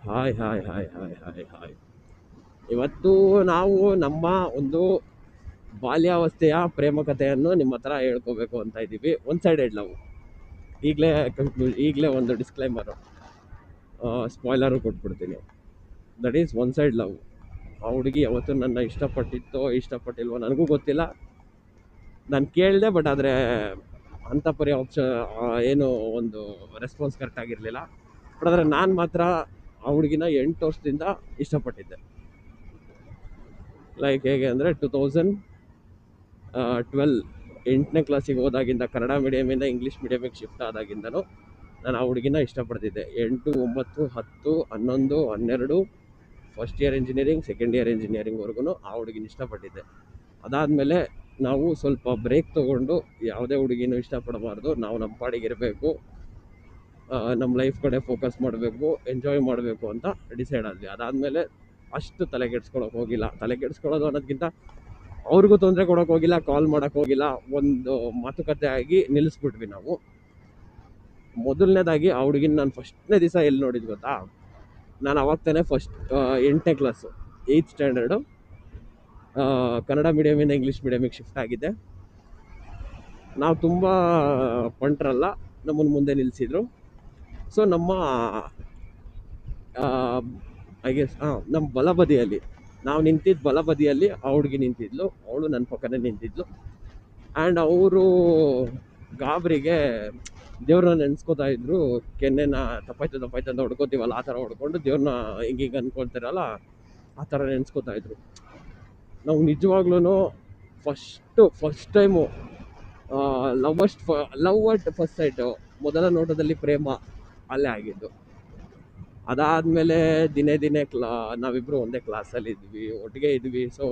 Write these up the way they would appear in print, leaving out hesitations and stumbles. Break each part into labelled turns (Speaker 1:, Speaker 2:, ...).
Speaker 1: Hi hi hi hi hi hi. ಇವತ್ತು ನಾವು ನಮ್ಮ ಒಂದು ಬಾಲ್ಯಾವಸ್ಥೆಯ ಪ್ರೇಮ ಕಥೆಯನ್ನು ನಿಮ್ಮ ಹತ್ರ ಹೇಳ್ಕೋಬೇಕು ಅಂತ ಇದ್ದೀವಿ. One sided love. ಈಗಲೇ ಈಗಲೇ ಒಂದು ಡಿಸ್ಕ್ಲೈಮರು, ಸ್ಪಾಯ್ಲರು ಕೊಟ್ಬಿಡ್ತೀನಿ. That is one side love. ಆ ಹುಡುಗಿ ಯಾವತ್ತು ನನ್ನ ಇಷ್ಟಪಟ್ಟಿತ್ತೋ ಇಷ್ಟಪಟ್ಟಿಲ್ವೋ ನನಗೂ ಗೊತ್ತಿಲ್ಲ. ನಾನು ಕೇಳಿದೆ, ಬಟ್ ಆದರೆ ಅಂಥ ಪರಿ ಆಪ್ಷನ್ ಏನು ಒಂದು ರೆಸ್ಪಾನ್ಸ್ ಕರೆಕ್ಟಾಗಿರಲಿಲ್ಲ. ಬಟ್ ಆದರೆ ನಾನು ಮಾತ್ರ ಆ ಹುಡುಗಿನ 8 ವರ್ಷದಿಂದ ಇಷ್ಟಪಟ್ಟಿದ್ದೆ. ಲೈಕ್ ಹೇಗೆ ಅಂದರೆ 2012 8ನೇ ಕ್ಲಾಸಿಗೆ ಹೋದಾಗಿಂದ ಕನ್ನಡ ಮೀಡಿಯಮಿಂದ ಇಂಗ್ಲೀಷ್ ಮೀಡಿಯಮಿಗೆ ಶಿಫ್ಟ್ ಆದಾಗಿಂದನೂ ನಾನು ಆ ಹುಡುಗಿನ ಇಷ್ಟಪಡ್ತಿದ್ದೆ. 8, 9, 10, 11, 12 first year engineering, second year ಇಂಜಿನಿಯರಿಂಗ್ವರೆಗೂ ಆ ಹುಡುಗಿನ ಇಷ್ಟಪಟ್ಟಿದ್ದೆ. ಅದಾದಮೇಲೆ ನಾವು ಸ್ವಲ್ಪ ಬ್ರೇಕ್ ತೊಗೊಂಡು ಯಾವುದೇ ಹುಡುಗಿನೂ ಇಷ್ಟಪಡಬಾರ್ದು, ನಾವು ನಮ್ಮ ಪಾಡಿಗೆ ಇರಬೇಕು, ನಮ್ಮ ಲೈಫ್ ಕಡೆ ಫೋಕಸ್ ಮಾಡಬೇಕು, ಎಂಜಾಯ್ ಮಾಡಬೇಕು ಅಂತ ಡಿಸೈಡ್ ಆದ್ವಿ. ಅದಾದಮೇಲೆ ಅಷ್ಟು ತಲೆ ಕೆಡ್ಸ್ಕೊಳಕ್ಕೆ ಹೋಗಿಲ್ಲ. ತಲೆ ಕೆಡ್ಸ್ಕೊಳ್ಳೋದು ಅನ್ನೋದಕ್ಕಿಂತ ಅವ್ರಿಗೂ ತೊಂದರೆ ಕೊಡೋಕೆ ಹೋಗಿಲ್ಲ, ಕಾಲ್ ಮಾಡೋಕ್ಕೆ ಹೋಗಿಲ್ಲ. ಒಂದು ಮಾತುಕತೆ ಆಗಿ ನಿಲ್ಲಿಸ್ಬಿಟ್ವಿ ನಾವು. ಮೊದಲನೇದಾಗಿ ಆ ಹುಡುಗಿನ ನಾನು ಫಸ್ಟ್ನೇ ದಿವಸ ಎಲ್ಲಿ ನೋಡಿದ್ದು ಗೊತ್ತಾ? ನಾನು ಅವಾಗ ತಾನೇ ಫಸ್ಟ್ 8ನೇ ಕ್ಲಾಸು 8th ಸ್ಟ್ಯಾಂಡರ್ಡು, ಕನ್ನಡ ಮೀಡಿಯಮಿಂದ ಇಂಗ್ಲೀಷ್ ಮೀಡಿಯಮಿಗೆ ಶಿಫ್ಟ್ ಆಗಿದ್ದೆ. ನಾವು ತುಂಬ ಪಂಟ್ರಲ್ಲ, ನಮ್ಮನ್ನು ಮುಂದೆ ನಿಲ್ಲಿಸಿದ್ರು. ಸೊ ನಮ್ಮ ಐ ಗೆಸ್ ನಮ್ಮ ಬಲಬದಿಯಲ್ಲಿ ನಾವು ನಿಂತಿದ್ದ ಬಲಬದಿಯಲ್ಲಿ ಆ ಹುಡುಗಿ ನಿಂತಿದ್ಲು. ಅವಳು ನನ್ನ ಪಕ್ಕನೇ ನಿಂತಿದ್ಲು. ಆ್ಯಂಡ್ ಅವರು ಗಾಬರಿಗೆ ದೇವ್ರನ್ನ ನೆನೆಸ್ಕೋತಾ ಇದ್ರು. ಕೆನ್ನೆನ ತಪ್ಪಾಯ್ತು ಅಂತ ಹೊಡ್ಕೋತೀವಲ್ಲ, ಆ ಥರ ಹೊಡ್ಕೊಂಡು ದೇವ್ರನ್ನ ಹಿಂಗೆ ಅನ್ಕೊಳ್ತಾರಲ್ಲ, ಆ ಥರ ನೆನೆಸ್ಕೋತಾ ಇದ್ರು. ನಾವು ನಿಜವಾಗ್ಲೂ first time love at first site, ಮೊದಲ ನೋಟದಲ್ಲಿ ಪ್ರೇಮ ಅಲ್ಲೇ ಆಗಿದ್ದು. ಅದಾದಮೇಲೆ ದಿನೇ ನಾವಿಬ್ಬರು ಒಂದೇ ಕ್ಲಾಸಲ್ಲಿ ಇದ್ವಿ, ಒಟ್ಟಿಗೆ ಇದ್ವಿ. ಸೊ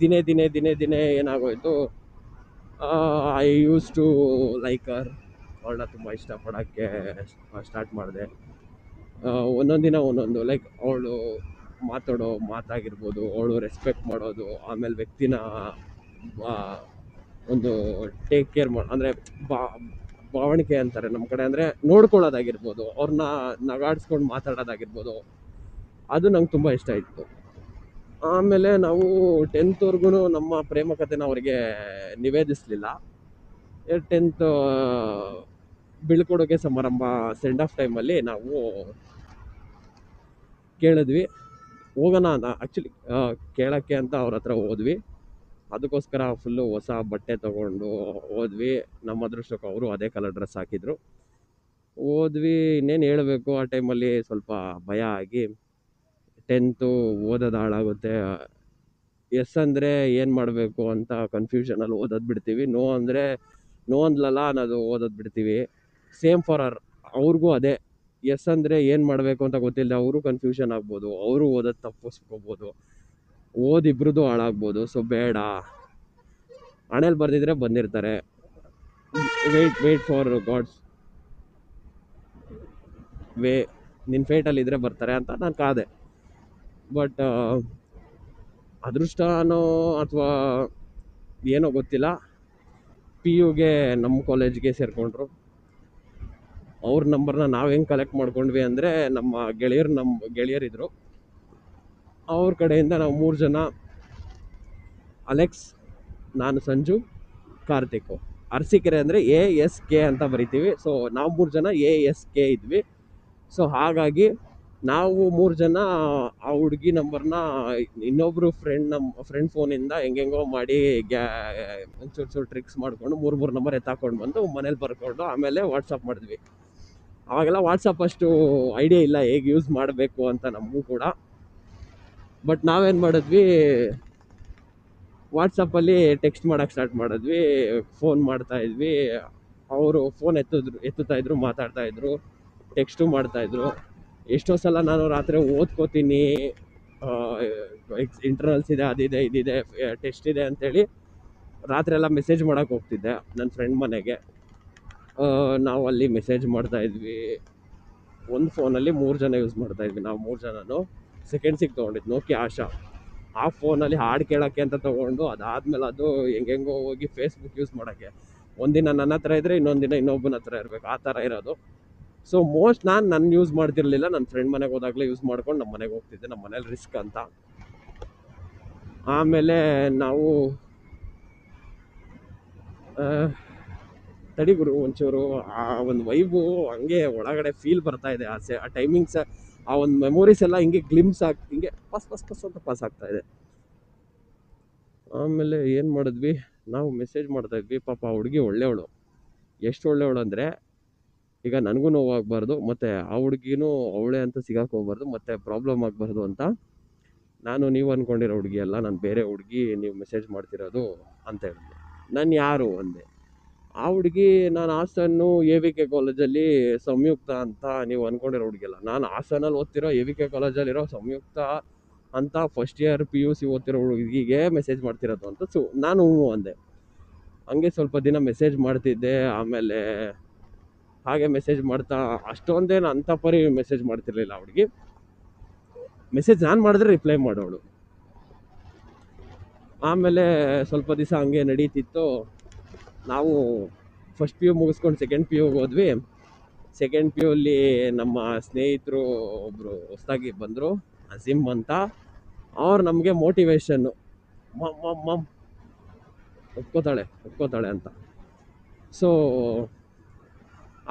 Speaker 1: ದಿನೇ ಏನಾಗೋಯ್ತು, I use to like her. ಅವಳನ್ನ ತುಂಬ ಇಷ್ಟಪಡೋಕ್ಕೆ ಸ್ಟಾರ್ಟ್ ಮಾಡಿದೆ. ಒಂದೊಂದು ದಿನ ಒಂದೊಂದು, ಲೈಕ್ ಅವಳು ಮಾತಾಡೋ ಮಾತಾಗಿರ್ಬೋದು, ಅವಳು ರೆಸ್ಪೆಕ್ಟ್ ಮಾಡೋದು, ಆಮೇಲೆ ವ್ಯಕ್ತಿನ ಒಂದು ಟೇಕ್ ಕೇರ್ ಅಂದರೆ ಭಾವಣಿಕೆ ಅಂತಾರೆ ನಮ್ಮ ಕಡೆ, ಅಂದರೆ ನೋಡ್ಕೊಳ್ಳೋದಾಗಿರ್ಬೋದು, ಅವ್ರನ್ನ ನಗಾಡ್ಸ್ಕೊಂಡು ಮಾತಾಡೋದಾಗಿರ್ಬೋದು, ಅದು ನಂಗೆ ತುಂಬ ಇಷ್ಟ ಇತ್ತು. ಆಮೇಲೆ ನಾವು 10th ನಮ್ಮ ಪ್ರೇಮ ಕಥೆನ ಅವರಿಗೆ ನಿವೇದಿಸಲಿಲ್ಲ. 10th ಬೀಳ್ಕೊಡುಗೆ ಸಮಾರಂಭ ಸೆಂಡ್ ಆಫ್ ಟೈಮಲ್ಲಿ ನಾವು ಕೇಳಿದ್ವಿ, ಹೋಗೋಣ ಅಂತ. ಆ್ಯಕ್ಚುಲಿ ಕೇಳೋಕ್ಕೆ ಅಂತ ಅವ್ರ ಹತ್ರ ಹೋದ್ವಿ. ಅದಕ್ಕೋಸ್ಕರ ಫುಲ್ಲು ಹೊಸ ಬಟ್ಟೆ ತೊಗೊಂಡು ಹೋದ್ವಿ. ನಮ್ಮ ಅದೃಷ್ಟಕ್ಕೆ ಅವರು ಅದೇ ಕಲರ್ ಡ್ರೆಸ್ ಹಾಕಿದ್ರು. ಹೋದ್ವಿ. ಇನ್ನೇನು ಹೇಳಬೇಕು, ಆ ಟೈಮಲ್ಲಿ ಸ್ವಲ್ಪ ಭಯ ಆಗಿ 10th ಓದೋದು ಹಾಳಾಗುತ್ತೆ, ಎಸ್ ಅಂದರೆ ಏನು ಮಾಡಬೇಕು ಅಂತ ಕನ್ಫ್ಯೂಷನಲ್ಲಿ ಓದೋದು ಬಿಡ್ತೀವಿ, ನೋ ಅಂದ್ಲಲ್ಲ ಅನ್ನೋದು ಓದೋದು ಬಿಡ್ತೀವಿ. ಸೇಮ್ ಫಾರ್ ಅವ್ರಿಗೂ ಅದೇ. ಎಸ್ ಅಂದರೆ ಏನು ಮಾಡಬೇಕು ಅಂತ ಗೊತ್ತಿಲ್ಲದೆ ಅವರು ಕನ್ಫ್ಯೂಷನ್ ಆಗ್ಬೋದು, ಅವರು ಓದೋದು ತಪ್ಪಿಸ್ಕೋಬೋದು, ಓದಿಬ್ರದ್ದು ಹಾಳಾಗ್ಬೋದು. ಸೊ ಬೇಡ, ಹಣೆಯಲ್ಲಿ ಬರ್ದಿದ್ರೆ ಬಂದಿರ್ತಾರೆ, ವೇಟ್ ಫಾರ್ ಗಾಡ್ಸ್ ವೇ, ನಿನ್ನ ಫೇಟಲ್ಲಿ ಇದ್ದರೆ ಬರ್ತಾರೆ ಅಂತ ನಾನು ಕಾದೆ. ಬಟ್ ಅದೃಷ್ಟನೋ ಅಥವಾ ಏನೋ ಗೊತ್ತಿಲ್ಲ, PUಗೆ ನಮ್ಮ ಕಾಲೇಜ್ಗೆ ಸೇರಿಕೊಂಡ್ರು. ಅವ್ರ ನಂಬರ್ನ ನಾವು ಹೆಂಗೆ ಕಲೆಕ್ಟ್ ಮಾಡ್ಕೊಂಡ್ವಿ ಅಂದರೆ, ನಮ್ಮ ಗೆಳೆಯರಿದ್ರು, ಅವ್ರ ಕಡೆಯಿಂದ ನಾವು 3 ಜನ, ಅಲೆಕ್ಸ್, ನಾನು ಸಂಜು, ಕಾರ್ತಿಕ್, ಅರಸೀಕೆರೆ ಅಂದರೆ ASK ಅಂತ ಬರಿತೀವಿ. ಸೊ ನಾವು 3 ಜನ ASK ಇದ್ವಿ. ಸೊ ಹಾಗಾಗಿ ನಾವು 3 ಜನ ಆ ಹುಡುಗಿ ನಂಬರ್ನ ಇನ್ನೊಬ್ಬರು ಫ್ರೆಂಡ್ ಫೋನಿಂದ ಹೆಂಗೆಂಗೋ ಮಾಡಿ ಒಂಚೂರು ಟ್ರಿಕ್ಸ್ ಮಾಡಿಕೊಂಡು 3 ನಂಬರ್ ಎತ್ತಾಕೊಂಡು ಬಂದು ಮನೇಲಿ ಬರ್ಕೊಂಡು ಆಮೇಲೆ ವಾಟ್ಸಪ್ ಮಾಡಿದ್ವಿ. ಅವಾಗೆಲ್ಲ ವಾಟ್ಸಪ್ ಅಷ್ಟು ಐಡಿಯಾ ಇಲ್ಲ ಹೇಗೆ ಯೂಸ್ ಮಾಡಬೇಕು ಅಂತ ನಮಗೂ ಕೂಡ. ಬಟ್ ನಾವೇನು ಮಾಡಿದ್ವಿ, ವಾಟ್ಸಪ್ಪಲ್ಲಿ ಟೆಕ್ಸ್ಟ್ ಮಾಡೋಕ್ಕೆ ಸ್ಟಾರ್ಟ್ ಮಾಡಿದ್ವಿ, ಫೋನ್ ಮಾಡ್ತಾಯಿದ್ವಿ. ಅವರು ಫೋನ್ ಎತ್ತುತ್ತಾಯಿದ್ರು, ಮಾತಾಡ್ತಾಯಿದ್ರು, ಟೆಕ್ಸ್ಟು ಮಾಡ್ತಾಯಿದ್ರು. ಎಷ್ಟೋ ಸಲ ನಾನು ರಾತ್ರಿ ಓದ್ಕೋತೀನಿ, ಇಂಟರ್ನಲ್ಸ್ ಇದೆ, ಅದಿದೆ, ಇದಿದೆ, ಟೆಸ್ಟ್ ಇದೆ ಅಂಥೇಳಿ ರಾತ್ರಿ ಎಲ್ಲ ಮೆಸೇಜ್ ಮಾಡೋಕ್ಕೆ ಹೋಗ್ತಿದ್ದೆ ನನ್ನ ಫ್ರೆಂಡ್ ಮನೆಗೆ. ನಾವು ಅಲ್ಲಿ ಮೆಸೇಜ್ ಮಾಡ್ತಾಯಿದ್ವಿ. ಒಂದು ಫೋನಲ್ಲಿ 3 ಜನ ಯೂಸ್ ಮಾಡ್ತಾಯಿದ್ವಿ. ನಾವು 3 ಜನನು ಸೆಕೆಂಡ್ಸಿಗೆ ತೊಗೊಂಡಿದ್ದು ನೋಕಿಯಾ ಆಶಾ. ಆ ಫೋನಲ್ಲಿ ಹಾಡು ಕೇಳೋಕ್ಕೆ ಅಂತ ತೊಗೊಂಡು, ಅದಾದಮೇಲೆ ಅದು ಹೆಂಗೆಂಗೋ ಹೋಗಿ ಫೇಸ್ಬುಕ್ ಯೂಸ್ ಮಾಡೋಕ್ಕೆ ಒಂದಿನ ನನ್ನ ಹತ್ರ ಇದ್ದರೆ ಇನ್ನೊಂದು ದಿನ ಇನ್ನೊಬ್ಬನ ಹತ್ರ ಇರಬೇಕು, ಆ ಥರ ಇರೋದು. ಸೊ ನಾನು ಯೂಸ್ ಮಾಡ್ತಿರ್ಲಿಲ್ಲ, ನನ್ನ ಫ್ರೆಂಡ್ ಮನೆಗೆ ಹೋದಾಗಲೇ ಯೂಸ್ ಮಾಡ್ಕೊಂಡು ನಮ್ಮ ಮನೆಗೆ ಹೋಗ್ತಿದ್ದೆ, ನಮ್ಮ ಮನೇಲಿ ರಿಸ್ಕ್ ಅಂತ. ಆಮೇಲೆ ನಾವು ಆ, ತಡಿ ಗುರು ಒಂಚೂರು ಆ ಒಂದು ವೈಬು ಹಂಗೆ ಒಳಗಡೆ ಫೀಲ್ ಬರ್ತಾ ಇದೆ, ಆ ಟೈಮಿಂಗ್ಸ್, ಆ ಒಂದು ಮೆಮೊರೀಸ್ ಎಲ್ಲ ಹಿಂಗೆ ಗ್ಲಿಮ್ಸ್ ಹಿಂಗೆ ಪಸ್ ಪಸ್ ಪಸ್ ಅಂತ ಪಾಸ್ ಆಗ್ತಾ ಇದೆ. ಆಮೇಲೆ ಏನು ಮಾಡಿದ್ವಿ, ನಾವು ಮೆಸೇಜ್ ಮಾಡ್ತಾ ಇದ್ವಿ. ಪಾಪ ಆ ಹುಡುಗಿ ಒಳ್ಳೆಯವಳು, ಎಷ್ಟು ಒಳ್ಳೆಯವಳು ಅಂದರೆ, ಈಗ ನನಗೂ ನೋವಾಗಬಾರ್ದು ಮತ್ತು ಆ ಹುಡುಗಿನೂ ಅವಳೇ ಅಂತ ಸಿಗಕ್ಕೆ ಹೋಗ್ಬಾರ್ದು ಮತ್ತು ಪ್ರಾಬ್ಲಮ್ ಆಗಬಾರ್ದು ಅಂತ ನೀವು ಅಂದ್ಕೊಂಡಿರೋ ಹುಡುಗಿ ಅಲ್ಲ, ನಾನು ಬೇರೆ ಹುಡುಗಿ ನೀವು ಮೆಸೇಜ್ ಮಾಡ್ತಿರೋದು ಅಂತ ಹೇಳಿದ್ವಿ. ನಾನು ಯಾರು ಅಂದೆ. ಆ ಹುಡುಗಿ ನಾನು ಹಾಸನ್ನು AVK ಕಾಲೇಜಲ್ಲಿ ಸಂಯುಕ್ತ ಅಂತ ನೀವು ಅಂದ್ಕೊಂಡಿರೋ ಹುಡುಗಿಯಲ್ಲ, ನಾನು ಹಾಸನಲ್ಲಿ ಓದ್ತಿರೋ AVK ಕಾಲೇಜಲ್ಲಿರೋ ಸಂಯುಕ್ತ ಅಂತ ಫಸ್ಟ್ ಇಯರ್ PUC ಓದ್ತಿರೋ ಹುಡುಗಿಗೆ ಮೆಸೇಜ್ ಮಾಡ್ತಿರೋದು ಅಂತ. ನಾನು ಅಂದೆ. ಹಂಗೆ ಸ್ವಲ್ಪ ದಿನ ಮೆಸೇಜ್ ಮಾಡ್ತಿದ್ದೆ. ಆಮೇಲೆ ಹಾಗೆ ಮೆಸೇಜ್ ಮಾಡ್ತಾ ಅಷ್ಟೊಂದೇನು ಅಂಥ ಪರಿ ಮೆಸೇಜ್ ಮಾಡ್ತಿರ್ಲಿಲ್ಲ ಆ ಹುಡುಗಿ. ಮೆಸೇಜ್ ನಾನು ಮಾಡಿದ್ರೆ ರಿಪ್ಲೈ ಮಾಡೋಳು. ಆಮೇಲೆ ಸ್ವಲ್ಪ ದಿವಸ ಹಂಗೆ ನಡೀತಿತ್ತು. ನಾವು ಫಸ್ಟ್ PU ಮುಗಿಸ್ಕೊಂಡು ಸೆಕೆಂಡ್ PUಗೆ ಹೋದ್ವಿ. ಸೆಕೆಂಡ್ PUಲ್ಲಿ ನಮ್ಮ ಸ್ನೇಹಿತರು ಒಬ್ಬರು ಹೊಸದಾಗಿ ಬಂದರು, ಅಜೀಮ್ ಅಂತ. ಅವ್ರು ನಮಗೆ ಮೋಟಿವೇಶನ್ನು, ಮಮ್ ಒಪ್ಕೋತಾಳೆ ಅಂತ. ಸೊ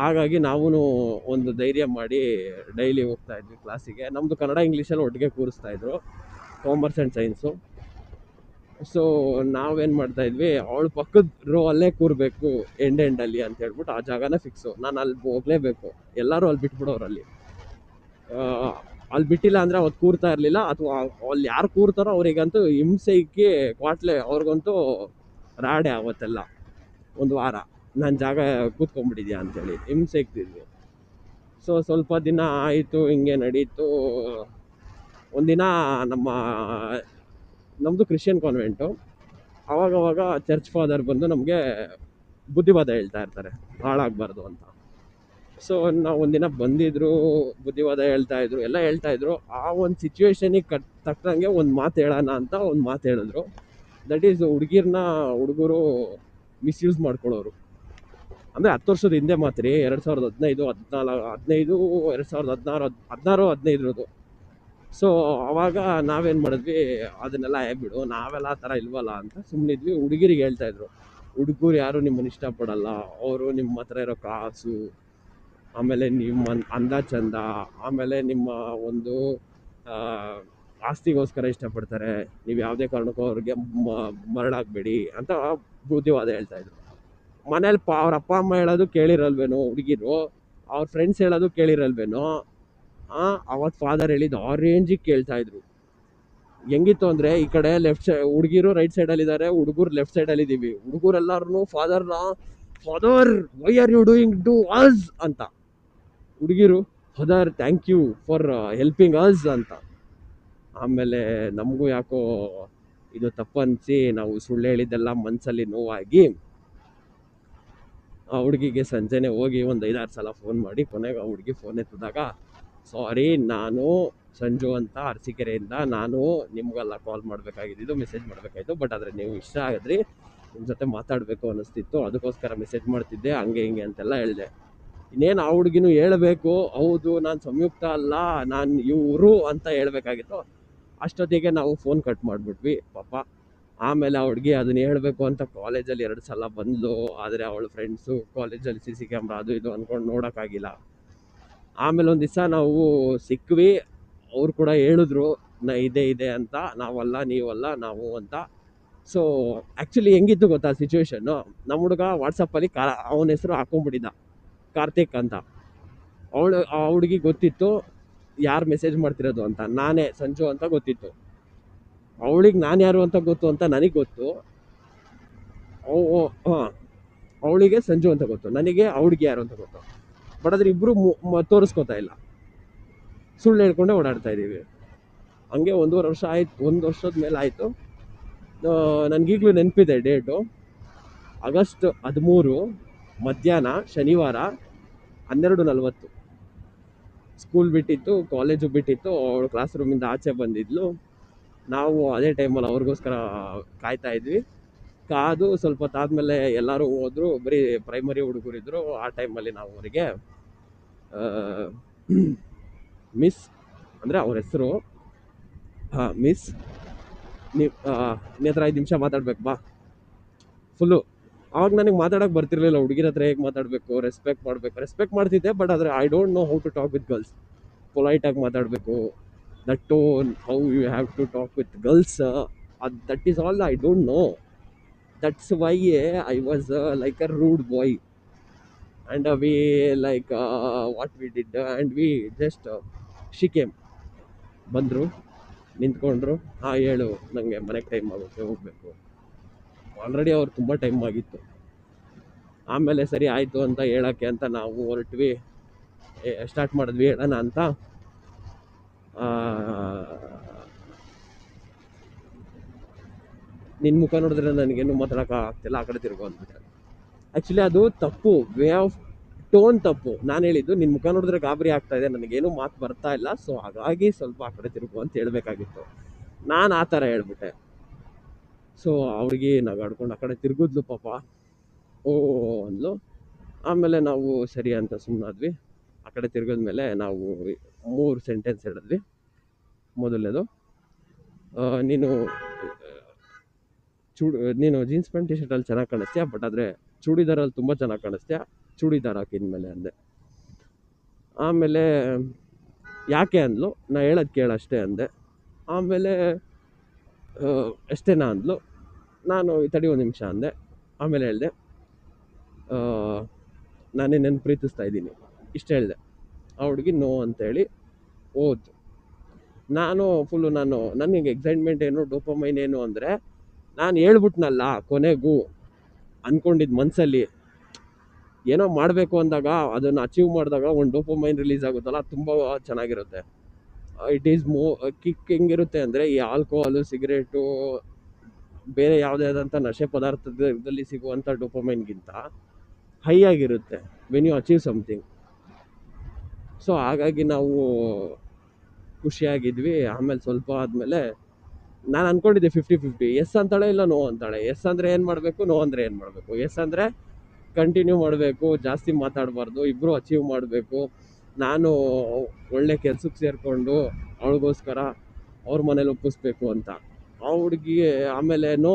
Speaker 1: ಹಾಗಾಗಿ ನಾವು ಒಂದು ಧೈರ್ಯ ಮಾಡಿ ಡೈಲಿ ಹೋಗ್ತಾ ಇದ್ವಿ ಕ್ಲಾಸಿಗೆ. ನಮ್ಮದು ಕನ್ನಡ ಇಂಗ್ಲೀಷಲ್ಲಿ ಒಟ್ಟಿಗೆ ಕೂರಿಸ್ತಾಯಿದ್ರು, ಕಾಮರ್ಸ್ ಆ್ಯಂಡ್ ಸೈನ್ಸು. ಸೊ ನಾವೇನು ಮಾಡ್ತಾಯಿದ್ವಿ, ಅವಳು ಪಕ್ಕದ ರೋ ಅಲ್ಲೇ ಕೂರಬೇಕು ಎಂಡಲ್ಲಿ ಅಂತ ಹೇಳ್ಬಿಟ್ಟು ಆ ಜಾಗನ ಫಿಕ್ಸು. ನಾನು ಅಲ್ಲಿ ಹೋಗಲೇಬೇಕು, ಎಲ್ಲರೂ ಅಲ್ಲಿ ಬಿಟ್ಬಿಡೋರು. ಅಲ್ಲಿ ಬಿಟ್ಟಿಲ್ಲ ಅಂದರೆ ಅವತ್ತು ಕೂರ್ತಾ ಇರಲಿಲ್ಲ, ಅಥವಾ ಅಲ್ಲಿ ಯಾರು ಕೂರ್ತಾರೋ ಅವರಿಗಂತೂ ಹಿಂಸೆಗೆ ಕ್ವಾಟ್ಲೆ, ಅವ್ರಿಗಂತೂ ರಾಡೆ. ಅವತ್ತೆಲ್ಲ ಒಂದು ವಾರ ನನ್ನ ಜಾಗ ಕೂತ್ಕೊಂಡ್ಬಿಟ್ಟಿದ್ಯಾ ಅಂತೇಳಿ ಹಿಂಸೆ ಇಕ್ತಿದ್ವಿ. ಸೊ ಸ್ವಲ್ಪ ದಿನ ಆಯಿತು, ಹಿಂಗೆ ನಡೀತು. ಒಂದಿನ ನಮ್ಮದು ಕ್ರಿಶ್ಚಿಯನ್ ಕಾನ್ವೆಂಟು. ಆವಾಗವಾಗ ಚರ್ಚ್ ಫಾದರ್ ಬಂದು ನಮಗೆ ಬುದ್ಧಿವಾದ ಹೇಳ್ತಾ ಇರ್ತಾರೆ, ಹಾಳಾಗಬಾರ್ದು ಅಂತ. ಸೊ ನಾವು ಒಂದಿನ ಬಂದಿದ್ರು, ಬುದ್ಧಿವಾದ ಹೇಳ್ತಾಯಿದ್ರು, ಎಲ್ಲ ಹೇಳ್ತಾಯಿದ್ರು. ಆ ಒಂದು ಸಿಚುವೇಶನಿಗೆ ತಕ್ಕಂಗೆ ಒಂದು ಮಾತು ಹೇಳೋಣ ಅಂತ ಒಂದು ಮಾತು ಹೇಳಿದ್ರು. ದಟ್ ಈಸ್, ಹುಡುಗರು ಮಿಸ್ಯೂಸ್ ಮಾಡ್ಕೊಳ್ಳೋರು. ಅಂದರೆ 10 ವರ್ಷದ ಹಿಂದೆ ಮಾತ್ರ, 2015, 2016, ಸೊ ಅವಾಗ ನಾವೇನು ಮಾಡಿದ್ವಿ, ಅದನ್ನೆಲ್ಲ ಬಿಡು, ನಾವೆಲ್ಲ ಆ ಥರ ಇಲ್ವಲ್ಲ ಅಂತ ಸುಮ್ಮನಿದ್ವಿ. ಹುಡುಗಿರಿಗೆ ಹೇಳ್ತಾಯಿದ್ರು, ಹುಡುಗರು ಯಾರು ನಿಮ್ಮನ್ನು ಇಷ್ಟಪಡಲ್ಲ, ಅವರು ನಿಮ್ಮ ಹತ್ರ ಇರೋ ಕಾಸು, ಆಮೇಲೆ ನಿಮ್ಮ ಅಂದ ಚಂದ, ಆಮೇಲೆ ನಿಮ್ಮ ಒಂದು ಆಸ್ತಿಗೋಸ್ಕರ ಇಷ್ಟಪಡ್ತಾರೆ, ನೀವು ಯಾವುದೇ ಕಾರಣಕ್ಕೂ ಅವ್ರಿಗೆ ಮರಳಾಗಬೇಡಿ ಅಂತ ಬುದ್ಧಿವಾದ ಹೇಳ್ತಾಯಿದ್ರು. ಮನೇಲಿ ಅವ್ರ ಅಪ್ಪ ಅಮ್ಮ ಹೇಳೋದು ಕೇಳಿರಲ್ವೇನೋ ಹುಡುಗಿರು, ಅವ್ರ ಫ್ರೆಂಡ್ಸ್ ಹೇಳೋದು ಕೇಳಿರಲ್ವೇನೋ. ಅವತ್ತು ಫಾದರ್ ಹೇಳಿದ್ದು ಆ ರೇಂಜಿಗೆ ಕೇಳ್ತಾಯಿದ್ರು. ಹೆಂಗಿತ್ತು ಅಂದರೆ, ಈ ಕಡೆ ಲೆಫ್ಟ್ ಸೈಡ್ ಹುಡುಗಿರು ರೈಟ್ ಸೈಡಲ್ಲಿದ್ದಾರೆ, ಹುಡುಗರು ಲೆಫ್ಟ್ ಸೈಡಲ್ಲಿದ್ದೀವಿ. ಹುಡುಗರೆಲ್ಲರೂ father why are you doing to us ಅಂತ, ಹುಡುಗಿರು father thank you for helping us ಅಂತ. ಆಮೇಲೆ ನಮಗೂ ಯಾಕೋ ಇದು ತಪ್ಪನ್ನಿಸಿ, ನಾವು ಸುಳ್ಳು ಹೇಳಿದ್ದೆಲ್ಲ ಮನಸ್ಸಲ್ಲಿ ನೋವಾಗಿ ಆ ಹುಡುಗಿಗೆ ಸಂಜೆನೇ ಹೋಗಿ ಒಂದು 5-6 ಸಲ ಫೋನ್ ಮಾಡಿ, ಕೊನೆಗೆ ಆ ಹುಡುಗಿ ಫೋನ್ ಎತ್ತಿದಾಗ, ಸಾರಿ, ನಾನು ಸಂಜು ಅಂತ ಅರಸೀಕೆರೆಯಿಂದ, ನಾನು ನಿಮಗೆಲ್ಲ ಕಾಲ್ ಮಾಡಬೇಕಾಗಿದ್ದು, ಮೆಸೇಜ್ ಮಾಡಬೇಕಾಯ್ತು, ಬಟ್ ಆದರೆ ನೀವು ಇಷ್ಟ ಆಗಿದ್ರಿ, ನಿಮ್ಮ ಜೊತೆ ಮಾತಾಡಬೇಕು ಅನ್ನಿಸ್ತಿತ್ತು, ಅದಕ್ಕೋಸ್ಕರ ಮೆಸೇಜ್ ಮಾಡ್ತಿದ್ದೆ, ಹಂಗೆ ಹಿಂಗೆ ಅಂತೆಲ್ಲ ಹೇಳಿದೆ. ಇನ್ನೇನು ಆ ಹುಡುಗಿನೂ ಹೇಳಬೇಕು, ಹೌದು ನಾನು ಸಂಯುಕ್ತ ಅಲ್ಲ, ನಾನು ಇವರು ಅಂತ ಹೇಳಬೇಕಾಗಿತ್ತು. ಅಷ್ಟೊತ್ತಿಗೆ ನಾವು ಫೋನ್ ಕಟ್ ಮಾಡಿಬಿಟ್ವಿ ಪಾಪ. ಆಮೇಲೆ ಆ ಹುಡುಗಿ ಅದನ್ನ ಹೇಳಬೇಕು ಅಂತ ಕಾಲೇಜಲ್ಲಿ 2 ಸಲ ಬಂದಳು, ಆದರೆ ಅವಳ ಫ್ರೆಂಡ್ಸು ಕಾಲೇಜಲ್ಲಿ CC ಕ್ಯಾಮ್ರಾ ಅದು ಇದು ಅಂದ್ಕೊಂಡು ನೋಡೋಕ್ಕಾಗಿಲ್ಲ. ಆಮೇಲೆ ಒಂದು ದಿವಸ ನಾವು ಸಿಕ್ವಿ, ಅವ್ರು ಕೂಡ ಹೇಳಿದ್ರು ಇದೆ ಅಂತ, ನಾವಲ್ಲ ನೀವಲ್ಲ ನಾವು ಅಂತ. ಸೊ ಆ್ಯಕ್ಚುಲಿ ಹೆಂಗಿತ್ತು ಗೊತ್ತಾ ಸಿಚುವೇಶನ್ನು, ನಮ್ಮ ಹುಡುಗ ವಾಟ್ಸಪ್ಪಲ್ಲಿ ಅವನ ಹೆಸರು ಹಾಕೊಂಡ್ಬಿಟ್ಟಿದ್ದ, ಕಾರ್ತಿಕ್ ಅಂತ. ಆ ಹುಡುಗಿ ಗೊತ್ತಿತ್ತು ಯಾರು ಮೆಸೇಜ್ ಮಾಡ್ತಿರೋದು ಅಂತ, ನಾನೇ ಸಂಜು ಅಂತ ಗೊತ್ತಿತ್ತು. ಅವಳಿಗೆ ನಾನು ಯಾರು ಅಂತ ಗೊತ್ತು ಅಂತ ನನಗೆ ಗೊತ್ತು. ಹಾಂ, ಅವಳಿಗೆ ಸಂಜು ಅಂತ ಗೊತ್ತು, ನನಗೆ ಅವಳಿಗೆ ಯಾರು ಅಂತ ಗೊತ್ತು. ಬಟ್ ಆದರೆ ಇಬ್ಬರು ತೋರಿಸ್ಕೋತಾ ಇಲ್ಲ, ಸುಳ್ಳು ಹೇಳ್ಕೊಂಡೆ ಓಡಾಡ್ತಾ ಇದ್ದೀವಿ. ಹಂಗೆ 1.5 ವರ್ಷ ಆಯ್ತು, 1 ವರ್ಷದ ಮೇಲೆ ಆಯಿತು. ನನಗೀಗಲೂ ನೆನಪಿದೆ ಡೇಟು, ಆಗಸ್ಟ್ 13 ಮಧ್ಯಾಹ್ನ, ಶನಿವಾರ, 12:40. ಸ್ಕೂಲ್ ಬಿಟ್ಟಿತ್ತು, ಕಾಲೇಜು ಬಿಟ್ಟಿತ್ತು, ಅವಳು ಕ್ಲಾಸ್ ರೂಮಿಂದ ಆಚೆ ಬಂದಿದ್ಲು. ನಾವು ಅದೇ ಟೈಮಲ್ಲಿ ಅವ್ರಿಗೋಸ್ಕರ ಕಾಯ್ತಾ ಇದ್ವಿ. ಕಾದು ಸ್ವಲ್ಪ ಹೊತ್ತಾದಮೇಲೆ ಎಲ್ಲರೂ ಹೋದರು, ಬರೀ ಪ್ರೈಮರಿ ಹುಡುಗರಿದ್ದರು. ಆ ಟೈಮಲ್ಲಿ ನಾವು ಅವರಿಗೆ ಮಿಸ್ ಅಂದರೆ ಅವ್ರ ಹೆಸರು, ಹಾಂ ಮಿಸ್, ನೀವು ನಿನ್ನ ಹತ್ರ 5 ನಿಮಿಷ ಮಾತಾಡ್ಬೇಕು ಬಾ ಫುಲ್ಲು. ಆವಾಗ ನನಗೆ ಮಾತಾಡೋಕೆ ಬರ್ತಿರ್ಲಿಲ್ಲ, ಹುಡುಗಿರ ಹತ್ರ ಹೇಗೆ ಮಾತಾಡಬೇಕು, ರೆಸ್ಪೆಕ್ಟ್ ಮಾಡ್ತಿದ್ದೆ, ಬಟ್ ಆದರೆ I don't know how to talk with girls. ಪೊಲೈಟಾಗಿ ಮಾತಾಡಬೇಕು, that tone, how you have to talk with girls, that is all I don't know. That's why I was like a rude boy. And we like what we did, and we just she came, ಬಂದರು, ನಿಂತ್ಕೊಂಡ್ರು, ಹಾಂ ಹೇಳು ನನಗೆ ಮನೆಗೆ time ಆಗುತ್ತೆ ಹೋಗಬೇಕು. Already ಅವ್ರು ತುಂಬ ಟೈಮ್ ಆಗಿತ್ತು. ಆಮೇಲೆ ಸರಿ ಆಯಿತು ಅಂತ ಹೇಳೋಕ್ಕೆ ಅಂತ ನಾವು ಹೊರಟ್ವಿ, ಸ್ಟಾರ್ಟ್ ಮಾಡಿದ್ವಿ ಹೇಳೋಣ ಅಂತ. ನಿನ್ನ ಮುಖ ನೋಡಿದ್ರೆ ನನಗೇನು ಮಾತಾಡೋಕೆ ಆಗ್ತಿಲ್ಲ, ಆ ಕಡೆ ತಿರ್ಗೋ ಅಂದ್ಬಿಟ್ಟೆ. ಆ್ಯಕ್ಚುಲಿ ಅದು ತಪ್ಪು, ವೇ ಆಫ್ ಟೋನ್ ತಪ್ಪು. ನಾನು ಹೇಳಿದ್ದು ನಿನ್ನ ಮುಖ ನೋಡಿದ್ರೆ ಗಾಬರಿ ಆಗ್ತಾ ಇದೆ, ನನಗೇನು ಮಾತು ಬರ್ತಾ ಇಲ್ಲ, ಸೊ ಹಾಗಾಗಿ ಸ್ವಲ್ಪ ಆ ಕಡೆ ತಿರುಗು ಅಂತ ಹೇಳಬೇಕಾಗಿತ್ತು. ನಾನು ಆ ಥರ ಹೇಳ್ಬಿಟ್ಟೆ. ಸೊ ಅವ್ರಿಗೆ ನಗಾಡ್ಕೊಂಡು ಆ ಕಡೆ ತಿರುಗಿದ್ಲು ಪಾಪ, ಓ ಅಂದ್ಲು. ಆಮೇಲೆ ನಾವು ಸರಿ ಅಂತ ಸುಮ್ಮನಾದ್ವಿ. ಆ ಕಡೆ ತಿರ್ಗಿದ್ಮೇಲೆ ನಾವು 3 ಸೆಂಟೆನ್ಸ್ ಹೇಳಿದ್ವಿ. ಮೊದಲನೇದು, ನೀನು ನೀನು ಜೀನ್ಸ್ ಪ್ಯಾಂಟ್ ಟಿ ಶರ್ಟಲ್ಲಿ ಚೆನ್ನಾಗಿ ಕಾಣಿಸ್ತೀಯ, ಬಟ್ ಆದರೆ ಚೂಡಿದಾರಲ್ಲಿ ತುಂಬ ಚೆನ್ನಾಗಿ ಕಾಣಿಸ್ತೀಯ, ಚೂಡಿದಾರ್ ಹಾಕಿದ್ಮೇಲೆ ಅಂದೆ. ಆಮೇಲೆ ಯಾಕೆ ಅಂದ್ಲು, ನಾ ಹೇಳೋದು ಕೇಳಷ್ಟೇ ಅಂದೆ. ಆಮೇಲೆ ಅಷ್ಟೇನಾ ಅಂದ್ಲು. ನಾನು ತಡಿ 1 ನಿಮಿಷ ಅಂದೆ. ಆಮೇಲೆ ಹೇಳಿದೆ, ನಾನೇ ನನ್ನ ಪ್ರೀತಿಸ್ತಾ ಇದ್ದೀನಿ, ಇಷ್ಟು ಹೇಳಿದೆ. ಆ ಹುಡುಗಿ ನೋ ಅಂತೇಳಿ ಹೋತು. ನಾನು ಫುಲ್ಲು ನನಗೆ ಎಕ್ಸೈಟ್ಮೆಂಟ್ ಏನು, ಡೋಪಮೈನ್ ಏನು ಅಂದರೆ, ನಾನು ಹೇಳ್ಬಿಟ್ನಲ್ಲ ಕೊನೆಗೂ ಅಂದ್ಕೊಂಡಿದ್ದು ಮನಸ್ಸಲ್ಲಿ, ಏನೋ ಮಾಡಬೇಕು ಅಂದಾಗ ಅದನ್ನು ಅಚೀವ್ ಮಾಡಿದಾಗ ಒಂದು ಡೋಪಮೈನ್ ರಿಲೀಸ್ ಆಗುತ್ತಲ್ಲ, ತುಂಬ ಚೆನ್ನಾಗಿರುತ್ತೆ. ಇಟ್ ಈಸ್ ಕಿಕ್ ಹೆಂಗಿರುತ್ತೆ ಅಂದರೆ, ಈ ಆಲ್ಕೋಹಾಲು, ಸಿಗರೇಟು, ಬೇರೆ ಯಾವುದೇ ಆದಂಥ ನಶೆ ಪದಾರ್ಥದಲ್ಲಿ ಸಿಗುವಂಥ ಡೋಪಮೈನ್ಗಿಂತ ಹೈ ಆಗಿರುತ್ತೆ when you achieve something. So ಹಾಗಾಗಿ ನಾವು ಖುಷಿಯಾಗಿದ್ವಿ. ಆಮೇಲೆ ಸ್ವಲ್ಪ ಆದಮೇಲೆ ನಾನು ಅಂದ್ಕೊಂಡಿದ್ದೆ 50-50, ಎಸ್ ಅಂತಾಳೆ ಇಲ್ಲ ನೋ ಅಂತಾಳೆ. ಎಸ್ ಅಂದರೆ ಏನು ಮಾಡಬೇಕು, ನೋ ಅಂದರೆ ಏನು ಮಾಡಬೇಕು. ಎಸ್ ಅಂದರೆ ಕಂಟಿನ್ಯೂ ಮಾಡಬೇಕು, ಜಾಸ್ತಿ ಮಾತಾಡಬಾರ್ದು, ಇಬ್ಬರು ಅಚೀವ್ ಮಾಡಬೇಕು, ನಾನು ಒಳ್ಳೆ ಕೆಲ್ಸಕ್ಕೆ ಸೇರಿಕೊಂಡು ಅವಳಿಗೋಸ್ಕರ ಅವ್ರ ಮನೇಲಿ ಒಪ್ಪಿಸ್ಬೇಕು ಅಂತ. ಆ ಹುಡುಗಿಗೆ ಆಮೇಲೆ ನೋ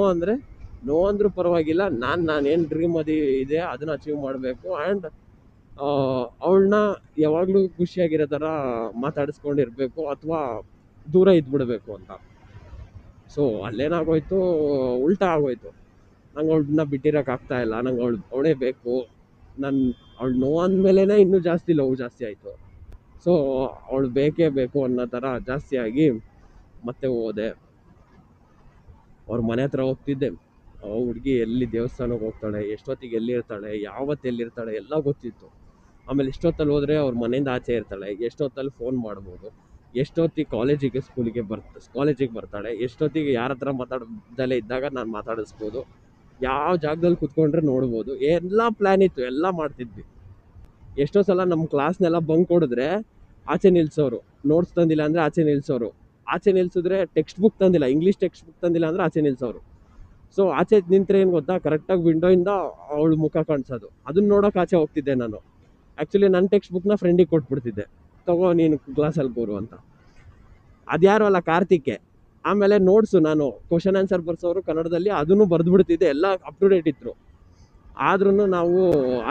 Speaker 1: ಅಂದರೂ ಪರವಾಗಿಲ್ಲ, ನಾನೇನು ಡ್ರೀಮ್ ಇದೆ ಅದನ್ನು ಅಚೀವ್ ಮಾಡಬೇಕು, ಆ್ಯಂಡ್ ಅವಳನ್ನ ಯಾವಾಗಲೂ ಖುಷಿಯಾಗಿರೋ ಥರ ಮಾತಾಡಿಸ್ಕೊಂಡಿರ್ಬೇಕು ಅಥವಾ ದೂರ ಇದ್ಬಿಡಬೇಕು ಅಂತ. ಸೊ ಅಲ್ಲೇನಾಗೋಯ್ತು, ಉಲ್ಟಾ ಆಗೋಯ್ತು. ನಂಗೆ ಅವಳನ್ನ ಬಿಟ್ಟಿರೋಕ್ಕಾಗ್ತಾ ಇಲ್ಲ, ನಂಗೆ ಅವಳೇ ಬೇಕು. ಅವಳು ನೋ ಅಂದಮೇಲೆ ಇನ್ನೂ ಜಾಸ್ತಿ ಜಾಸ್ತಿ ಆಯಿತು. ಸೊ ಅವಳು ಬೇಕೇ ಬೇಕು ಅನ್ನೋ ಥರ ಜಾಸ್ತಿ ಆಗಿ ಮತ್ತೆ ಹೋದೆ. ಅವ್ರ ಮನೆ ಹತ್ರ ಹೋಗ್ತಿದ್ದೆ. ಹುಡುಗಿ ಎಲ್ಲಿ ದೇವಸ್ಥಾನಕ್ಕೆ ಹೋಗ್ತಾಳೆ, ಎಷ್ಟೊತ್ತಿಗೆ ಎಲ್ಲಿರ್ತಾಳೆ, ಯಾವತ್ತು ಎಲ್ಲಿರ್ತಾಳೆ ಎಲ್ಲ ಗೊತ್ತಿತ್ತು. ಆಮೇಲೆ ಎಷ್ಟೊತ್ತಲ್ಲಿ ಹೋದರೆ ಅವ್ರ ಮನೆಯಿಂದ ಆಚೆ ಇರ್ತಾಳೆ, ಎಷ್ಟೊತ್ತಲ್ಲಿ ಫೋನ್ ಮಾಡ್ಬೋದು, ಎಷ್ಟೊತ್ತಿಗೆ ಕಾಲೇಜಿಗೆ ಬರ್ತಾಳೆ, ಎಷ್ಟೊತ್ತಿಗೆ ಯಾರ ಹತ್ರ ಮಾತಾಡ್ದಲೇ ಇದ್ದಾಗ ನಾನು ಮಾತಾಡಿಸ್ಬೋದು, ಯಾವ ಜಾಗದಲ್ಲಿ ಕುತ್ಕೊಂಡ್ರೆ ನೋಡ್ಬೋದು, ಎಲ್ಲ ಪ್ಲ್ಯಾನ್ ಇತ್ತು, ಎಲ್ಲ ಮಾಡ್ತಿದ್ವಿ. ಎಷ್ಟೋ ಸಲ ನಮ್ಮ ಕ್ಲಾಸ್ನೆಲ್ಲ ಬಂಕ್ ಹೊಡೆದ್ರೆ ಆಚೆ ನಿಲ್ಸೋರು, ನೋಟ್ಸ್ ತಂದಿಲ್ಲ ಅಂದರೆ ಆಚೆ ನಿಲ್ಸೋರು, ಆಚೆ ನಿಲ್ಸಿದ್ರೆ ಟೆಕ್ಸ್ಟ್ ಬುಕ್ ತಂದಿಲ್ಲ, ಇಂಗ್ಲೀಷ್ ಟೆಕ್ಸ್ಟ್ ಬುಕ್ ತಂದಿಲ್ಲ ಅಂದರೆ ಆಚೆ ನಿಲ್ಸೋರು. ಸೊ ಆಚೆ ನಿಂತರೆ ಏನು ಗೊತ್ತಾ, ಕರೆಕ್ಟಾಗಿ ವಿಂಡೋಯಿಂದ ಅವಳು ಮುಖ ಕಾಣಿಸೋದು, ಅದನ್ನ ನೋಡೋಕೆ ಆಚೆ ಹೋಗ್ತಿದ್ದೆ ನಾನು. ಆ್ಯಕ್ಚುಲಿ ನನ್ನ ಟೆಕ್ಸ್ಟ್ ಬುಕ್ನ ಫ್ರೆಂಡಿಗೆ ಕೊಟ್ಬಿಡ್ತಿದ್ದೆ, ತಗೋ ನೀನು ಕ್ಲಾಸಲ್ಲಿ ಕೂರು ಅಂತ. ಅದ್ಯಾರೋ ಅಲ್ಲ, ಕಾರ್ತಿಕೆ. ಆಮೇಲೆ ನೋಟ್ಸು ನಾನು ಕ್ವಶನ್ ಆನ್ಸರ್ ಬರ್ಸೋರು ಕನ್ನಡದಲ್ಲಿ, ಅದನ್ನು ಬರೆದ್ಬಿಡ್ತಿದ್ದೆ, ಎಲ್ಲ ಅಪ್ ಟು ಡೇಟ್ ಇದ್ರು. ಆದ್ರೂ ನಾವು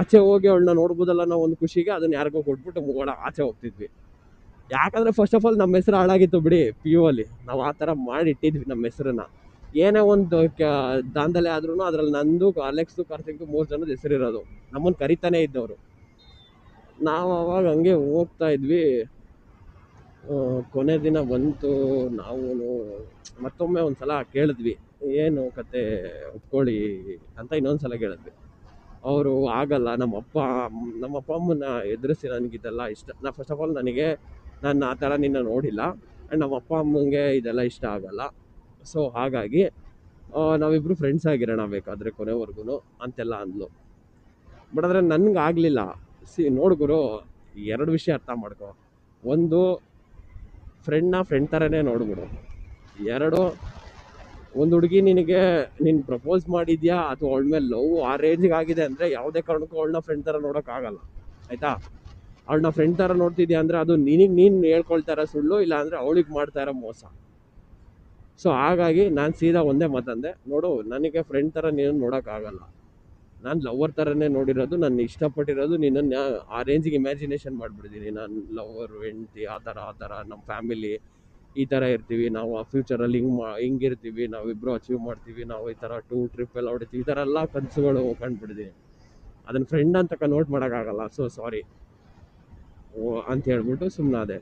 Speaker 1: ಆಚೆ ಹೋಗಿ ಅವಳನ್ನ ನೋಡ್ಬೋದಲ್ಲ ನಾವು ಒಂದು ಖುಷಿಗೆ, ಅದನ್ನು ಯಾರಿಗೋ ಕೊಟ್ಬಿಟ್ಟು ಆಚೆ ಹೋಗ್ತಿದ್ವಿ. ಯಾಕಂದರೆ ಫಸ್ಟ್ ಆಫ್ ಆಲ್ ನಮ್ಮ ಹೆಸರು ಹಾಳಾಗಿತ್ತು ಬಿಡಿ, PU ಅಲ್ಲಿ ನಾವು ಆ ಥರ ಮಾಡಿಟ್ಟಿದ್ವಿ ನಮ್ಮ ಹೆಸರನ್ನ. ಏನೇ ಒಂದು ದಾಂಧಲೆ ಆದ್ರೂ ಅದರಲ್ಲಿ ನಂದು, ಅಲೆಕ್ಸು, ಕಾರ್ತಿಕ್ದು 3 ಜನದ ಹೆಸರಿರೋದು, ನಮ್ಮನ್ನು ಕರಿತಾನೆ ಇದ್ದವರು. ನಾವು ಅವಾಗ ಹಂಗೆ ಹೋಗ್ತಾ ಇದ್ವಿ. ಕೊನೆ ದಿನ ಬಂತು, ನಾವು ಮತ್ತೊಮ್ಮೆ ಒಂದು ಸಲ ಕೇಳಿದ್ವಿ, ಏನು ಕತೆ ಒಪ್ಕೊಳ್ಳಿ ಅಂತ ಇನ್ನೊಂದು ಸಲ ಕೇಳಿದ್ವಿ. ಅವರು ಆಗಲ್ಲ, ನಮ್ಮ ಅಪ್ಪ ಅಮ್ಮನ ಎದುರಿಸಿ ನನಗಿದೆಲ್ಲ ಇಷ್ಟ. ಫಸ್ಟ್ ಆಫ್ ಆಲ್ ನಾನು ಆ ಥರ ನಿನ್ನ ನೋಡಿಲ್ಲ, ಆ್ಯಂಡ್ ನಮ್ಮ ಅಪ್ಪ ಅಮ್ಮಂಗೆ ಇದೆಲ್ಲ ಇಷ್ಟ ಆಗಲ್ಲ. ಸೊ ಹಾಗಾಗಿ ನಾವಿಬ್ಬರು ಫ್ರೆಂಡ್ಸ್ ಆಗಿರೋಣ ಬೇಕಾದರೆ ಕೊನೆವರೆಗೂ ಅಂತೆಲ್ಲ ಅಂದ್ಲು. ಬಟ್ ಆದರೆ ನನಗೆ ಆಗಲಿಲ್ಲ. ನೋಡು ಗುರು, 2 ವಿಷಯ ಅರ್ಥ ಮಾಡ್ಕೊ. ಒಂದು, ಫ್ರೆಂಡ್ ಥರನೇ ನೋಡ್ಬಿಡು. 2, ಒಂದು ಹುಡುಗಿ ನೀನು ಪ್ರಪೋಸ್ ಮಾಡಿದ್ಯಾ ಅಥವಾ ಅವಳ ಮೇಲೆ ಲವ್ ಆ ರೇಂಜಿಗೆ ಆಗಿದೆ ಅಂದರೆ ಯಾವುದೇ ಕಾರಣಕ್ಕೂ ಅವಳನ್ನ ಫ್ರೆಂಡ್ ಥರ ನೋಡೋಕ್ಕಾಗಲ್ಲ, ಆಯಿತಾ? ಅವಳನ್ನ ಫ್ರೆಂಡ್ ಥರ ನೋಡ್ತಿದ್ಯಾ ಅಂದರೆ ಅದು ನಿನಗೆ ನೀನು ಹೇಳ್ಕೊಳ್ತಾ ಇರೋ ಸುಳ್ಳು, ಇಲ್ಲ ಅಂದರೆ ಅವಳಿಗೆ ಮಾಡ್ತಾ ಇರೋ ಮೋಸ. ಸೊ ಹಾಗಾಗಿ ನಾನು ಸೀದಾ ಒಂದೇ ಮಾತಂದೆ, ನೋಡು ನನಗೆ ಫ್ರೆಂಡ್ ಥರ ನೀನು ನೋಡೋಕ್ಕಾಗಲ್ಲ, ನಾನು ಲವರ್ ಥರನೇ ನೋಡಿರೋದು, ನಾನು ಇಷ್ಟಪಟ್ಟಿರೋದು ನಿನ್ನನ್ನು ಆ ರೇಂಜಿಗೆ ಇಮ್ಯಾಜಿನೇಷನ್ ಮಾಡಿಬಿಡ್ತೀನಿ. ನಾನು ಲವರು, ಹೆಂಡ್ತಿ, ಆ ಥರ ನಮ್ಮ ಫ್ಯಾಮಿಲಿ ಈ ಥರ ಇರ್ತೀವಿ ನಾವು, ಆ ಫ್ಯೂಚರಲ್ಲಿ ಹಿಂಗಿರ್ತೀವಿ, ನಾವಿಬ್ಬರು ಅಚೀವ್ ಮಾಡ್ತೀವಿ, ನಾವು ಈ ಥರ ಟ್ರಿಪ್ ಎಲ್ಲ ಹೊಡಿತೀವಿ, ಈ ಥರ ಎಲ್ಲ ಕನಸುಗಳು ಕಂಡುಬಿಡ್ತೀನಿ. ಅದನ್ನು ಫ್ರೆಂಡ್ ಅಂತ ಕನ್ವರ್ಟ್ ಮಾಡೋಕ್ಕಾಗಲ್ಲ. ಸೊ ಸಾರಿ ಅಂತ ಹೇಳ್ಬಿಟ್ಟು ಸುಮ್ಮನಾದೆ.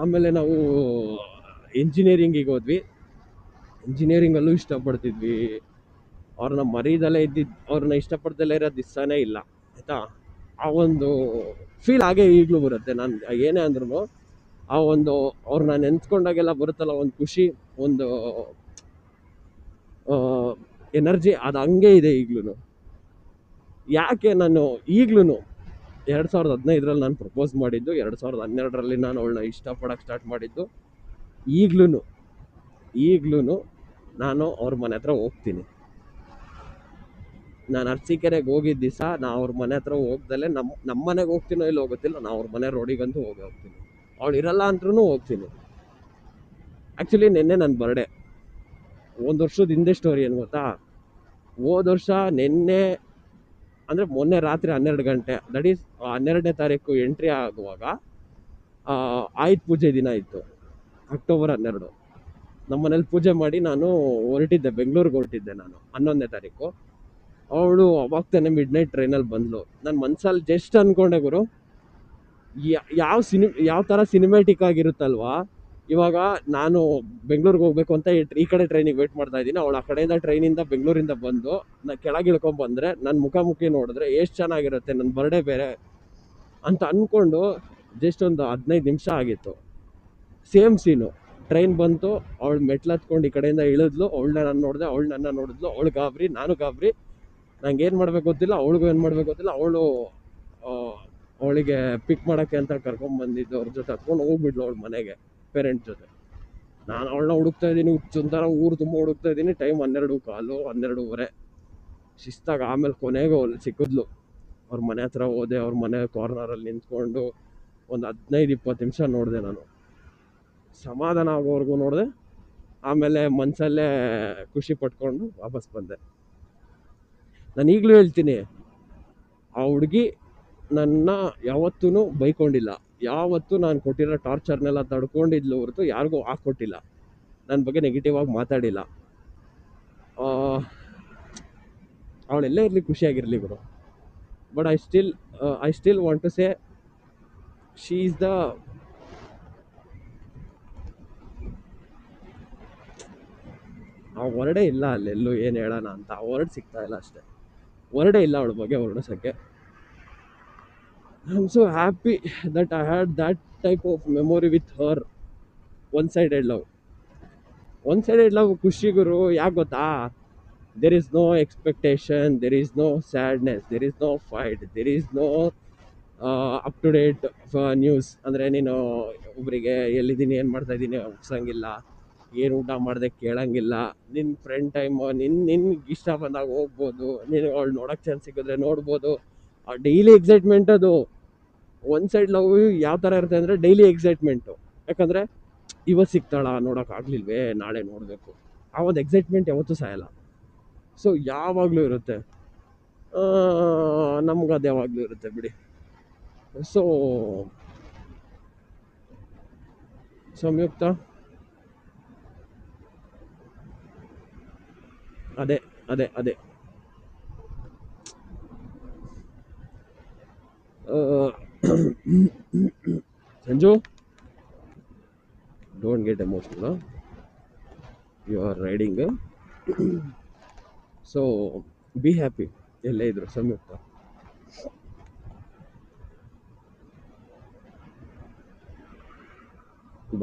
Speaker 1: ಆಮೇಲೆ ನಾವು ಇಂಜಿನಿಯರಿಂಗಿಗೆ ಹೋದ್ವಿ. ಇಂಜಿನಿಯರಿಂಗಲ್ಲೂ ಇಷ್ಟಪಡ್ತಿದ್ವಿ. ಅವ್ರನ್ನ ಮರೀದಲ್ಲೇ ಅವ್ರನ್ನ ಇಷ್ಟಪಡ್ದಲ್ಲೇ ಇರೋ ದಿವಸನೇ ಇಲ್ಲ, ಆಯಿತಾ. ಆ ಒಂದು ಫೀಲ್ ಹಾಗೆ ಈಗಲೂ ಬರುತ್ತೆ. ನಾನು ಏನೇ ಅಂದ್ರೂ ಆ ಒಂದು ಅವ್ರನ್ನ ನೆನೆಸ್ಕೊಂಡಾಗೆಲ್ಲ ಬರುತ್ತಲ್ಲ ಒಂದು ಖುಷಿ, ಒಂದು ಎನರ್ಜಿ, ಅದು ಹಂಗೆ ಇದೆ ಈಗಲೂ. ಯಾಕೆ ನಾನು ಈಗಲೂ 2015ರಲ್ಲಿ ನಾನು ಪ್ರಪೋಸ್ ಮಾಡಿದ್ದು, 2012ರಲ್ಲಿ ನಾನು ಅವಳನ್ನ ಇಷ್ಟಪಡೋಕ್ಕೆ ಸ್ಟಾರ್ಟ್ ಮಾಡಿದ್ದು. ಈಗಲೂ ನಾನು ಅವ್ರ ಮನೆ ಹತ್ರ ಹೋಗ್ತೀನಿ. ನಾನು ಅರಸೀಕೆರೆಗೆ ಹೋಗಿದ್ದ ದಿವಸ ನಾ ಅವ್ರ ಮನೆ ಹತ್ರ ಹೋಗ್ದಲ್ಲೇ ನಮ್ಮ ಮನೆಗೆ ಹೋಗ್ತೀನೋ ಇಲ್ಲ ಹೋಗುತ್ತಿಲ್ಲ, ನಾನು ಅವ್ರ ಮನೆ ರೋಡಿಗಂತೂ ಹೋಗ್ತೀನಿ. ಅವಳು ಇರಲ್ಲ ಅಂದ್ರೂ ಹೋಗ್ತೀನಿ. ಆ್ಯಕ್ಚುಲಿ ನಿನ್ನೆ ನನ್ನ ಬರ್ಡೇ, 1 ವರ್ಷದ ಹಿಂದೆ ಸ್ಟೋರಿ ಏನು ಗೊತ್ತಾ. ಹೋದ ವರ್ಷ ನಿನ್ನೆ ಅಂದರೆ ಮೊನ್ನೆ ರಾತ್ರಿ 12 ಗಂಟೆ, ದಟ್ ಈಸ್ 12ನೇ ತಾರೀಕು ಎಂಟ್ರಿ ಆಗುವಾಗ ಆಯುಧ ಪೂಜೆ ದಿನ ಇತ್ತು, ಅಕ್ಟೋಬರ್ 12. ನಮ್ಮ ಮನೇಲಿ ಪೂಜೆ ಮಾಡಿ ನಾನು ಹೊರಟಿದ್ದೆ, ಬೆಂಗಳೂರಿಗೆ ಹೊರಟಿದ್ದೆ ನಾನು 11ನೇ ತಾರೀಕು. ಅವಳು ಅವಾಗ ತಾನೆ ಮಿಡ್ ನೈಟ್ ಟ್ರೈನಲ್ಲಿ ಬಂದಳು. ನನ್ನ ಮನ್ಸಲ್ಲಿ ಜಸ್ಟ್ ಅಂದ್ಕೊಂಡೆ, ಗುರು ಯಾವ ಥರ ಸಿನಿಮ್ಯಾಟಿಕ್ ಆಗಿರುತ್ತಲ್ವಾ. ಇವಾಗ ನಾನು ಬೆಂಗಳೂರಿಗೆ ಹೋಗ್ಬೇಕು ಅಂತ ಈ ಕಡೆ ಟ್ರೈನಿಗೆ ವೇಟ್ ಮಾಡ್ತಾ ಇದ್ದೀನಿ, ಅವಳು ಆ ಕಡೆಯಿಂದ ಟ್ರೈನಿಂದ ಬೆಂಗಳೂರಿಂದ ಬಂದು ನಾನು ಕೆಳಗೆ ಇಳ್ಕೊಂಬಂದರೆ ನನ್ನ ಮುಖಾಮುಖಿ ನೋಡಿದ್ರೆ ಎಷ್ಟು ಚೆನ್ನಾಗಿರುತ್ತೆ, ನನ್ನ ಬರ್ಡೇ ಬೇರೆ ಅಂತ ಅಂದ್ಕೊಂಡು ಜಸ್ಟ್ ಒಂದು 15 ನಿಮಿಷ ಆಗಿತ್ತು. ಸೇಮ್ ಸೀನು, ಟ್ರೈನ್ ಬಂತು, ಅವಳು ಮೆಟ್ಲು ಹತ್ಕೊಂಡು ಈ ಕಡೆಯಿಂದ ಇಳಿದ್ಲು, ಅವಳನ್ನ ನಾನು ನೋಡಿದೆ, ಅವಳು ನನ್ನ ನೋಡಿದ್ಲು, ಅವಳು ಗಾಬರಿ, ನಾನು ಗಾಬರಿ. ನಂಗೆ ಏನು ಮಾಡಬೇಕು ಗೊತ್ತಿಲ್ಲ, ಅವಳಿಗೂ ಏನು ಮಾಡಬೇಕು ಗೊತ್ತಿಲ್ಲ. ಅವಳಿಗೆ ಪಿಕ್ ಮಾಡೋಕ್ಕೆ ಅಂತ ಕರ್ಕೊಂಬಂದಿದ್ದು ಅವ್ರ ಜೊತೆ ಹತ್ಕೊಂಡು ಹೋಗ್ಬಿಡ್ಲು ಅವಳ ಮನೆಗೆ, ಪೇರೆಂಟ್ಸ್ ಜೊತೆ. ನಾನು ಅವಳನ್ನ ಹುಡುಕ್ತಾ ಇದ್ದೀನಿ, ಹುಚ್ಚೊಂಥರ ಊರು ತುಂಬ ಹುಡುಕ್ತಾ ಇದ್ದೀನಿ. ಟೈಮ್ 12:15, 12:30 ಶಿಸ್ತಾಗಿ. ಆಮೇಲೆ ಕೊನೆಗೂ ಅವಳು ಸಿಕ್ಕಿದ್ಲು. ಅವ್ರ ಮನೆ ಹತ್ರ ಹೋದೆ, ಅವ್ರ ಮನೆ ಕಾರ್ನರಲ್ಲಿ ನಿಂತ್ಕೊಂಡು ಒಂದು 15-20 ನಿಮಿಷ ನೋಡಿದೆ ನಾನು. ಸಮಾಧಾನ ಆಗೋವರೆಗೂ ನೋಡಿದೆ. ಆಮೇಲೆ ಮನಸಲ್ಲೇ ಖುಷಿ ಪಟ್ಕೊಂಡು ವಾಪಸ್ ಬಂದೆ. ನಾನು ಈಗಲೂ ಹೇಳ್ತೀನಿ, ಆ ಹುಡುಗಿ ನನ್ನ ಯಾವತ್ತೂ ಬೈಕೊಂಡಿಲ್ಲ, ಯಾವತ್ತೂ ನಾನು ಕೊಟ್ಟಿರೋ ಟಾರ್ಚರ್ನೆಲ್ಲ ತಡ್ಕೊಂಡಿದ್ಲು ಹೊರತು ಯಾರಿಗೂ ಹಾಕ್ಕೊಟ್ಟಿಲ್ಲ, ನನ್ನ ಬಗ್ಗೆ ನೆಗೆಟಿವ್ ಆಗಿ ಮಾತಾಡಿಲ್ಲ. ಅವಳೆಲ್ಲೇ ಇರಲಿ ಖುಷಿಯಾಗಿರಲಿ ಗುರು. But I still want to say she is the ಆ ವರ್ಡೇ ಇಲ್ಲ ಅಲ್ಲೆಲ್ಲೂ ಏನು ಹೇಳೋಣ ಅಂತ, ಆ ವರ್ಡ್ ಸಿಗ್ತಾ ಇಲ್ಲ ಅಷ್ಟೇ. ವರ್ಡೇ ಇಲ್ಲ ಅವಳ ಬಗ್ಗೆ ವರ್ಣಿಸೋಕ್ಕೆ. I am so happy that I had that type of memory with her. One sided love ಖುಷಿ ಗುರು. ಯಾಕೆ ಗೊತ್ತಾ, there is no expectation, there is no sadness, there is no fight, there is no up to date news. ಅಂದರೆ ನೀನು ಒಬ್ಬರಿಗೆ ಎಲ್ಲಿದ್ದೀನಿ, ಏನು ಮಾಡ್ತಾಯಿದ್ದೀನಿ ಒಪ್ಸಂಗಿಲ್ಲ, ಏನು ಊಟ ಮಾಡಿದೆ ಕೇಳೋಂಗಿಲ್ಲ. ನಿನ್ನ ಫ್ರೆಂಡ್ ಟೈಮು ನಿನ್ಗೆ ಇಷ್ಟ ಬಂದಾಗ ಹೋಗ್ಬೋದು, ನೀನು ಅವಳು ನೋಡೋಕ್ಕೆ ಚಾನ್ಸ್ ಸಿಕ್ಕಿದ್ರೆ ನೋಡ್ಬೋದು. ಆ ಡೈಲಿ ಎಕ್ಸೈಟ್ಮೆಂಟ್ ಅದು. ಒನ್ ಸೈಡ್ ಲವ್ ಯಾವ ಥರ ಇರುತ್ತೆ ಅಂದರೆ ಡೈಲಿ ಎಕ್ಸೈಟ್ಮೆಂಟು. ಯಾಕಂದರೆ ಇವತ್ತು ಸಿಗ್ತಾಳ, ನೋಡೋಕ್ಕಾಗಲಿಲ್ವೇ, ನಾಳೆ ನೋಡಬೇಕು, ಆ ಒಂದು ಎಕ್ಸೈಟ್ಮೆಂಟ್ ಯಾವತ್ತೂ ಸಾಯಲ್ಲ. ಸೊ ಯಾವಾಗಲೂ ಇರುತ್ತೆ, ನಮ್ಗೆ ಅದು ಯಾವಾಗಲೂ ಇರುತ್ತೆ ಬಿಡಿ. ಸೊ ಸಂಯುಕ್ತ, ಅದೇ ಅದೇ ಅದೇ Sanju, don't get emotional, you are riding. So be happy ಎಲ್ಲೇ ಇದ್ರು ಸಂಯುಕ್ತ.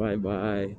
Speaker 1: ಬಾಯ್ ಬಾಯ್.